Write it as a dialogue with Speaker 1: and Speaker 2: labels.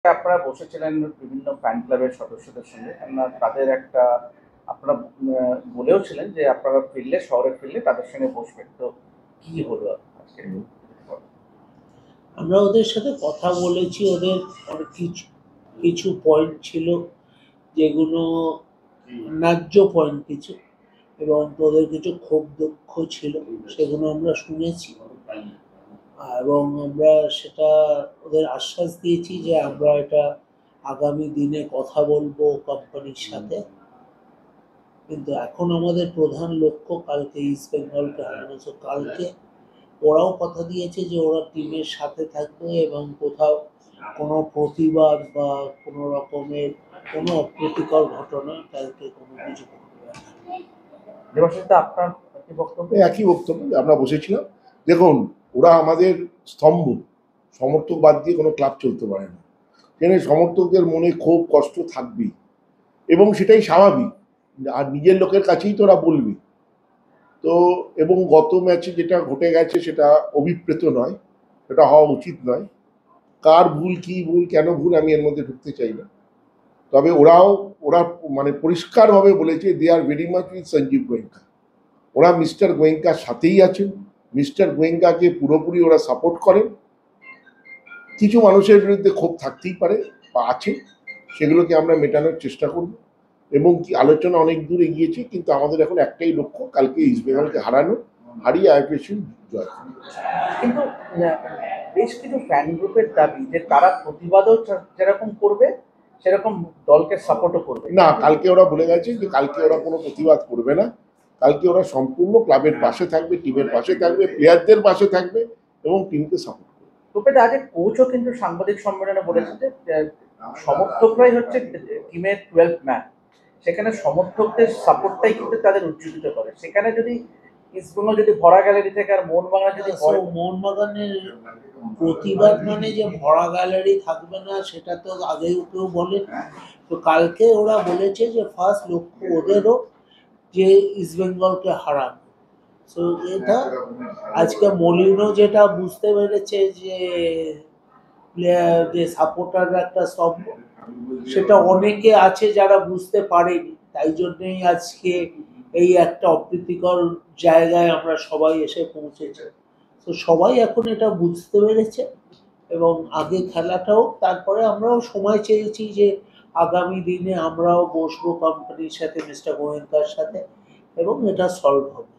Speaker 1: আপনারা বসেছিলেন বিভিন্ন ফ্যান ক্লাবের সদস্যদের সঙ্গে, কেননা তাদের একটা আপনারা বলেও ছিলেন যে আপনারা ফিরলে, শহরে ফিরলে তাদের সঙ্গে বসবেন। তো কি হলো আজকে?
Speaker 2: আমরা ওদের সাথে কথা বলেছি। ওদের অনেক কিছু কিছু পয়েন্ট ছিল যেগুলো ন্যায্য পয়েন্ট কিছু, এবং ওদের কিছু ক্ষোভ দুঃখ ছিল, সেগুলো আমরা শুনেছি। এবং আমরা সেটা ওদের আশ্বাস দিয়েছি যে আমরা এটা আগামী দিনে কথা বলবো কোম্পানির সাথে। কিন্তু এখন আমাদের প্রধান লক্ষ্য কালকে ইস্ট বেঙ্গলকে হারানো। তো কালকে ওরাও কথা দিয়েছে যে ওরা টিমের সাথে থাকবে এবং কোথাও কোনো প্রতিবাদ বা কোনো রকমের কোনো অপ্রীতিকর ঘটনা কালকে কোনো কিছু করবে না।
Speaker 1: দেবাশিসদা, আপনার কি বক্তব্য?
Speaker 3: একই বক্তব্য যে আমরা বসেছিলাম। দেখুন, ওরা আমাদের স্তম্ভ, সমর্থক বাদ দিয়ে কোনো ক্লাব চলতে পারে না। সেখানে সমর্থকদের মনে খুব কষ্ট থাকবেই, এবং সেটাই স্বাভাবিক। আর নিজের লোকের কাছেই তো ওরা বলবে। তো এবং গত ম্যাচে যেটা ঘটে গেছে সেটা অভিপ্রেত নয়, সেটা হওয়া উচিত নয়। কার ভুল, কি ভুল, কেন ভুল, আমি এর মধ্যে ঢুকতে চাই না। তবে ওরা মানে পরিষ্কারভাবে বলেছে they are very much with Sanjiv Goenka. ওরা মিস্টার গোয়েঙ্কার সাথেই আছেন, মিস্টার গোয়েঙ্কাকে পুরোপুরি ওরা সাপোর্ট করেন। কিছু মানুষের বিরুদ্ধে ক্ষোভ থাকতেই পারে বা আছে, সেগুলোকে আমরা মেটানোর চেষ্টা করব। এবং কি আলোচনা অনেক দূর এগিয়েছে, কিন্তু আমাদের এখন একটাই লক্ষ্য, কালকে ইস্ট বেঙ্গলকে হারানো, হারিয়ে আইপিএল জয় করা।
Speaker 1: কিন্তু বেশ কিছু ফ্যান গ্রুপের দাবি যে তারা প্রতিবাদও যেরকম করবে সেরকম দলকে সাপোর্টও করবে।
Speaker 3: না, কালকে ওরা বলে গেছে যে কালকে ওরা কোনো প্রতিবাদ করবে না। কালকে ওরা সম্পূর্ণ ক্লাবের পাশে থাকবে, টিমের পাশে থাকবে, প্লেয়ারদের পাশে থাকবে এবং টিমকে সাপোর্ট করবে।
Speaker 1: তবে আজ কোচও কিন্তু সাংবাদিক সম্মেলনে বলেছে যে সমর্থকরাই হচ্ছে টিমের 12th ম্যান। সেখানে সমর্থকদের সাপোর্টটাই কিন্তু তাদের উজ্জীবিত করে। সেখানে যদি ইস্টবেঙ্গল যদি ভরা গ্যালারি থেকে আর মোহনবাগান যদি
Speaker 2: মোহনবাগানের প্রতিবাদ মানে যে ভরা গ্যালারি থাকবে না সেটা তো আগেও কেউ বলে। তো কালকে ওরা বলেছে যে ফার্স্ট লক্ষ্য ওদেরও যে ইস্ট বেঙ্গলকে হারানো। তো এটা আজকে মলিনো যেটা বুঝতে পেরেছে যে যে সাপোর্টাররা একটা স্তম্ভ, সেটা অনেকে আছে যারা বুঝতে পারেনি। তাই জন্যই আজকে এই একটা অপ্রীতিকর জায়গায় আমরা সবাই এসে পৌঁছেছি। তো সবাই এখন এটা বুঝতে পেরেছে এবং আগে খেলাটাও, তারপরে আমরাও সময় চেয়েছি যে আগামী দিনে আমরাও বসবো কোম্পানির সাথে, মিস্টার গোয়েঙ্কার সাথে, এবং এটা সলভ হবে।